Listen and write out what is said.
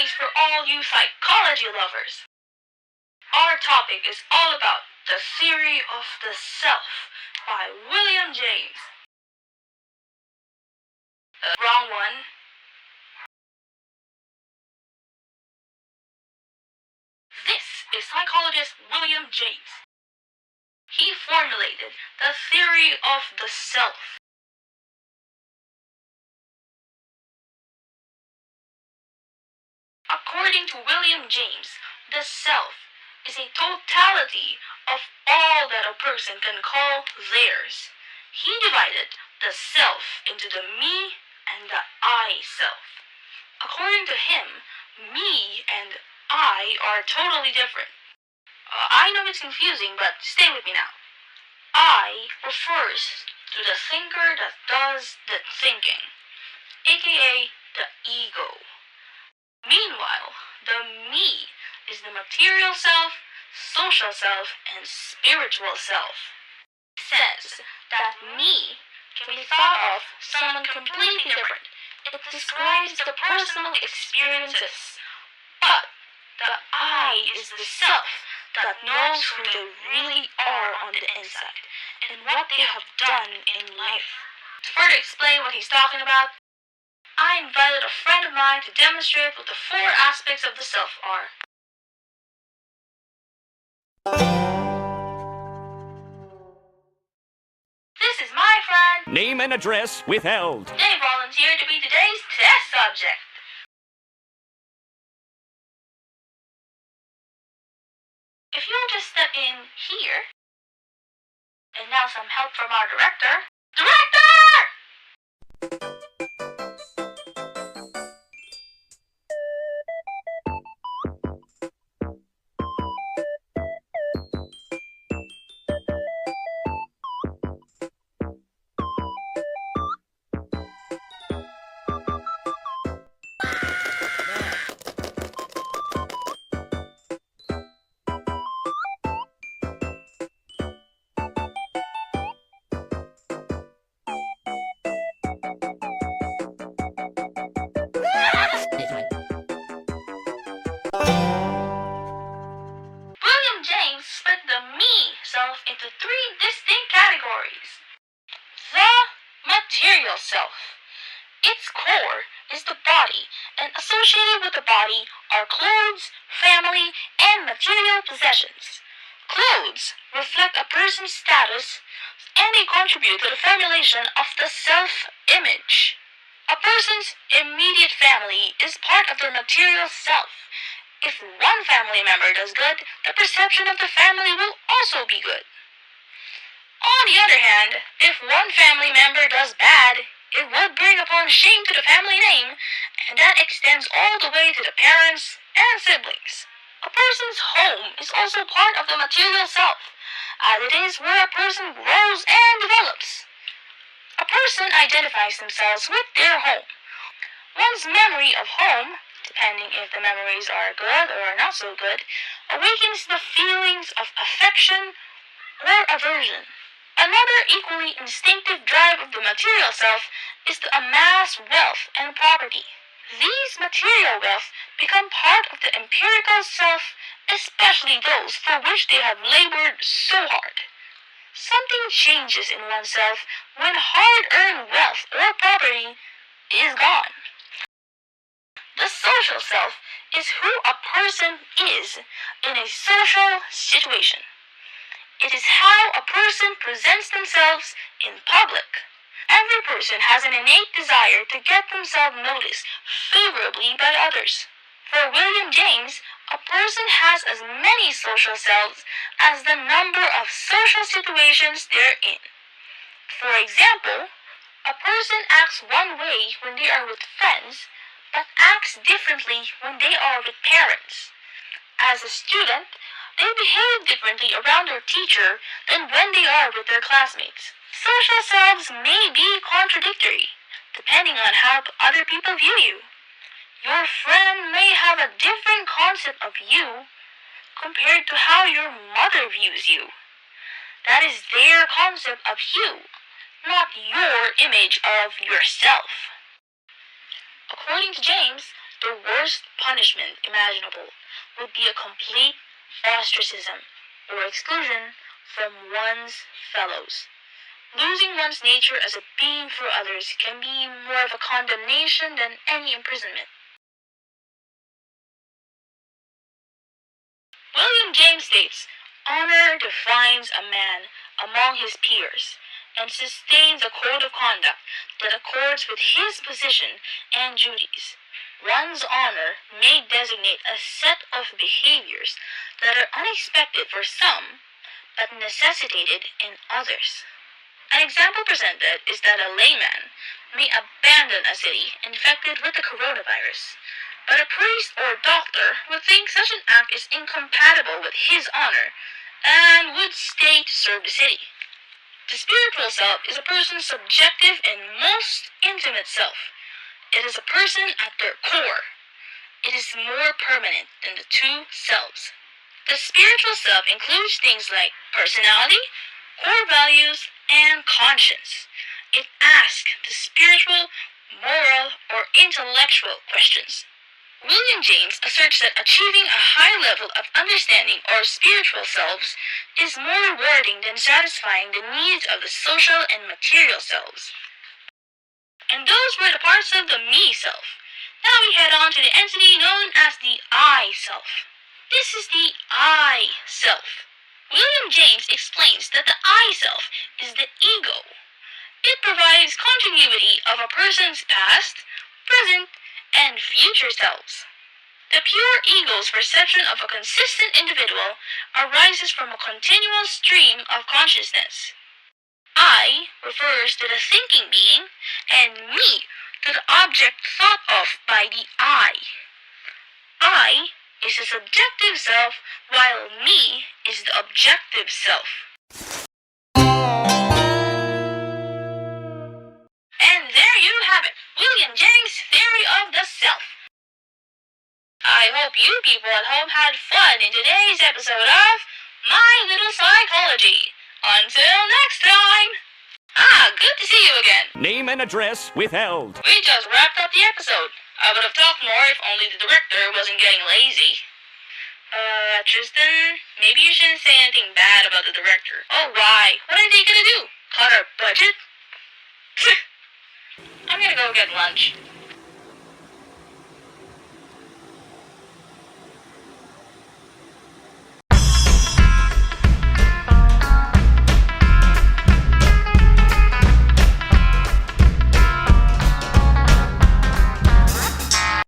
James for all you psychology lovers. Our topic is all about the theory of the self by William James. Wrong one. This is psychologist William James. He formulated the theory of the self. According to William James, the self is a totality of all that a person can call theirs. He divided the self into the me and the I self. According to him, me and I are totally different. I know it's confusing, but stay with me now. I refers to the thinker that does the thinking, aka the ego. Meanwhile, the me is the material self, social self, and spiritual self. It says that me can be thought of someone completely different. It describes the personal experiences. But the I is the self that knows who they really are on the inside and what they have done in life. To further explain what he's talking about, I invited a friend of mine to demonstrate what the 4 aspects of the self are. This is my friend. Name and address withheld. They volunteered to be today's test subject. If you'll just step in here, and now some help from our director. Director! William James split the me self into 3 distinct categories. The material self. Its core is the body, and associated with the body are clothes, family, and material possessions. Clothes reflect a person's status, and they contribute to the formulation of the self-image. A person's immediate family is part of their material self. If one family member does good, the perception of the family will also be good. On the other hand, if one family member does bad, it would bring upon shame to the family name, and that extends all the way to the parents and siblings. A person's home is also part of the material self, as it is where a person grows and develops. A person identifies themselves with their home. One's memory of home, depending if the memories are good or not so good, awakens the feelings of affection or aversion. Another equally instinctive drive of the material self is to amass wealth and property. These material wealth become part of the empirical self, especially those for which they have labored so hard. Something changes in oneself when hard-earned wealth or property is gone. The social self is who a person is in a social situation. It is how a person presents themselves in public. Every person has an innate desire to get themselves noticed favorably by others. For William James, a person has as many social selves as the number of social situations they're in. For example, a person acts one way when they are with friends, but acts differently when they are with parents. As a student, they behave differently around their teacher than when they are with their classmates. Social selves may be contradictory, depending on how other people view you. Your friend may have a different concept of you compared to how your mother views you. That is their concept of you, not your image of yourself. According to James, The worst punishment imaginable would be a complete ostracism or exclusion from one's fellows. Losing one's nature as a being for others can be more of a condemnation than any imprisonment. William James states, "Honor defines a man among his peers and sustains a code of conduct that accords with his position and duties. One's honor may designate a set of behaviors that are unexpected for some, but necessitated in others." An example presented is that a layman may abandon a city infected with the coronavirus, but a priest or doctor would think such an act is incompatible with his honor and would stay to serve the city. The spiritual self is a person's subjective and most intimate self. It is a person at their core. It is more permanent than the two selves. The spiritual self includes things like personality, core values, and conscience. It asks the spiritual, moral, or intellectual questions. William James asserts that achieving a high level of understanding or spiritual selves is more rewarding than satisfying the needs of the social and material selves. And those were the parts of the me self. Now we head on to the entity known as the I self. This is the I self. William James explains that the I self is the ego. It provides continuity of a person's past, present, and future selves. The pure ego's perception of a consistent individual arises from a continual stream of consciousness. I refers to the thinking being, and me to the object thought of by the I. I is the subjective self, while me is the objective self. And there you have it, William James' theory of the self. I hope you people at home had fun in today's episode of My Little Psychology. Until next time! Good to see you again. Name and address withheld. We just wrapped up the episode. I would have talked more if only the director wasn't getting lazy. Tristan, maybe you shouldn't say anything bad about the director. Oh, why? What are they gonna do? Cut our budget? I'm gonna go get lunch.